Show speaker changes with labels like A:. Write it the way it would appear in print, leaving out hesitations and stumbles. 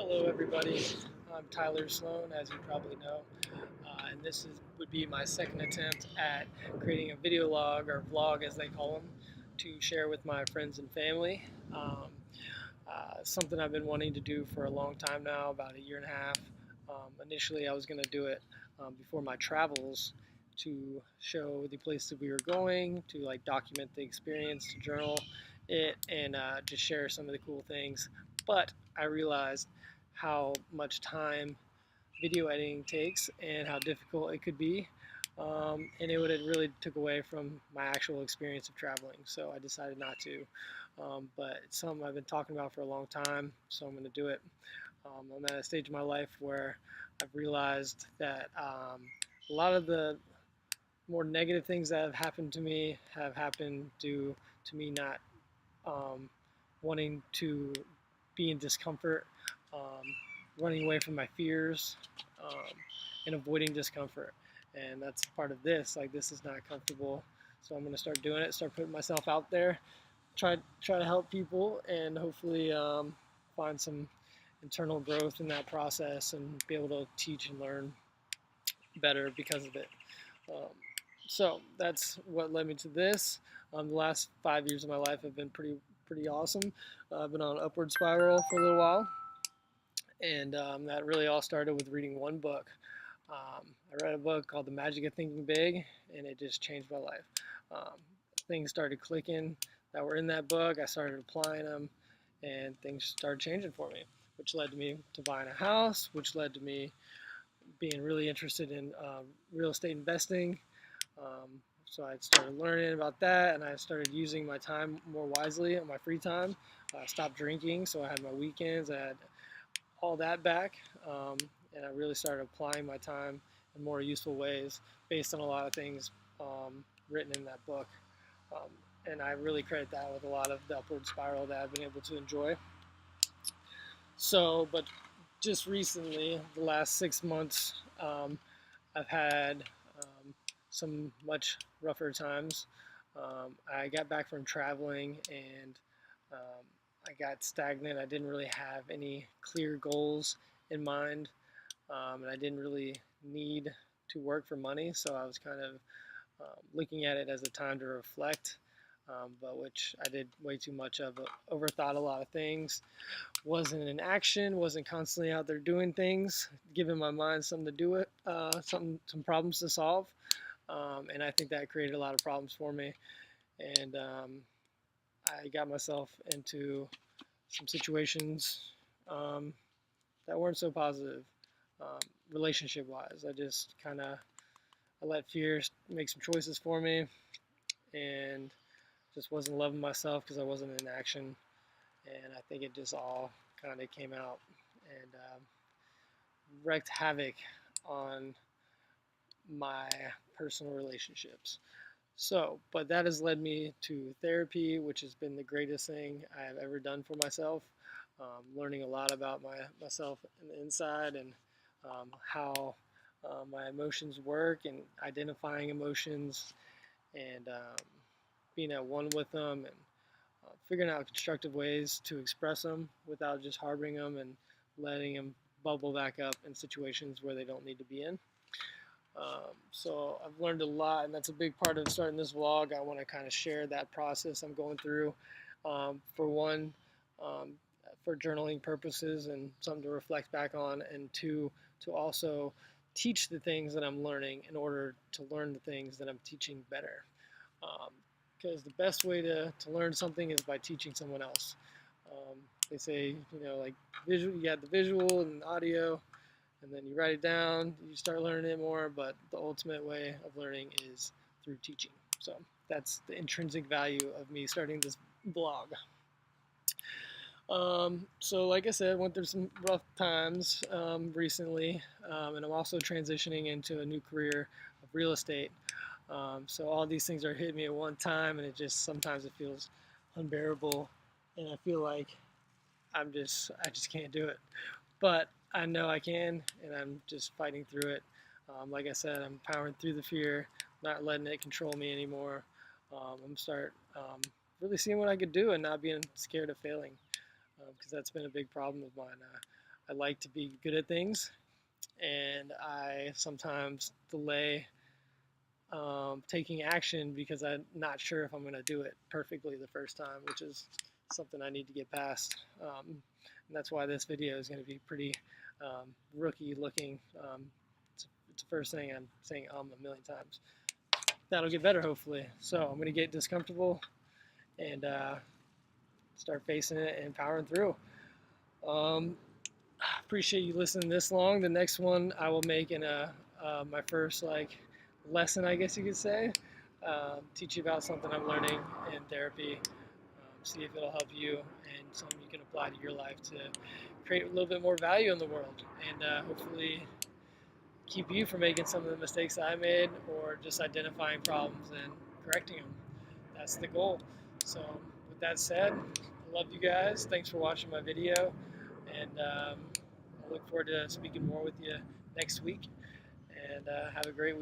A: Hello, everybody. I'm Tyler Sloan, as you probably know, and would be my second attempt at creating a video log or vlog, as they call them, to share with my friends and family. Something I've been wanting to do for a long time now, about a year and a half. Initially, I was going to do it before my travels to show the places we were going, to like document the experience, to journal it, and just share some of the cool things. But I realized how much time video editing takes and how difficult it could be. And it would have really took away from my actual experience of traveling. So I decided not to. But it's something I've been talking about for a long time, so I'm going to do it. I'm at a stage in my life where I've realized that a lot of the more negative things that have happened to me have happened due to me not um, wanting to be in discomfort, um, running away from my fears, um, and avoiding discomfort. And that's part of this. Like, this is not comfortable, so I'm going to start doing it. Start putting myself out there. Try to help people, and hopefully find some internal growth in that process, and be able to teach and learn better because of it. Um, so that's what led me to this. The last 5 years of my life have been pretty awesome. I've been on an upward spiral for a little while, and that really all started with reading one book. I read a book called The Magic of Thinking Big, and it just changed my life. Um, Things started clicking that were in that book. I started applying them, and things started changing for me, which led to me to buying a house, which led to me being really interested in real estate investing. Um, so I started learning about that, and I started using my time more wisely on my free time. I stopped drinking, so I had my weekends. I had all that back, and I really started applying my time in more useful ways based on a lot of things written in that book. Um, and I really credit that with a lot of the upward spiral that I've been able to enjoy. So, but just recently, the last 6 months, I've had some much rougher times. I got back from traveling, and um, I got stagnant. I didn't really have any clear goals in mind, and I didn't really need to work for money, so I was kind of looking at it as a time to reflect, but which I did way too much of. Overthought a lot of things, wasn't in action, wasn't constantly out there doing things, giving my mind something to do it, some problems to solve, and I think that created a lot of problems for me. And I got myself into some situations um, that weren't so positive, um, relationship-wise. I just kind of I let fear make some choices for me, and just wasn't loving myself because I wasn't in action. And I think it just all kind of came out and wreaked havoc on my personal relationships. So, but that has led me to therapy, which has been the greatest thing I have ever done for myself. Learning a lot about myself in the inside, and how my emotions work, and identifying emotions, and being at one with them, and figuring out constructive ways to express them without just harboring them and letting them bubble back up in situations where they don't need to be in. So I've learned a lot, and that's a big part of starting this vlog. I want to kind of share that process I'm going through. For one, um, for journaling purposes and something to reflect back on, and two, to also teach the things that I'm learning in order to learn the things that I'm teaching better. Because the best way to learn something is by teaching someone else. Um, they say, like visual, you got the visual and audio, and then you write it down, you start learning it more, but the ultimate way of learning is through teaching. So that's the intrinsic value of me starting this blog. So like I said, went through some rough times recently, and I'm also transitioning into a new career of real estate. So all these things are hitting me at one time, and sometimes it feels unbearable, and I feel like I just can't do it. But I know I can, and I'm just fighting through it. Like I said, I'm powering through the fear, not letting it control me anymore. I'm start really seeing what I could do and not being scared of failing, because that's been a big problem of mine. I like to be good at things, and I sometimes delay taking action because I'm not sure if I'm going to do it perfectly the first time, which is something I need to get past. And that's why this video is going to be pretty rookie looking. It's the first thing I'm saying a million times. That'll get better hopefully. So I'm going to get discomfortable and start facing it and powering through. Appreciate you listening this long. The next one I will make in my first lesson, I guess you could say. Teach you about something I'm learning in therapy. See if it'll help you and something you can apply to your life to create a little bit more value in the world, and hopefully keep you from making some of the mistakes I made, or just identifying problems and correcting them. That's the goal. So with that said, I love you guys. Thanks for watching my video, and I look forward to speaking more with you next week, and have a great week.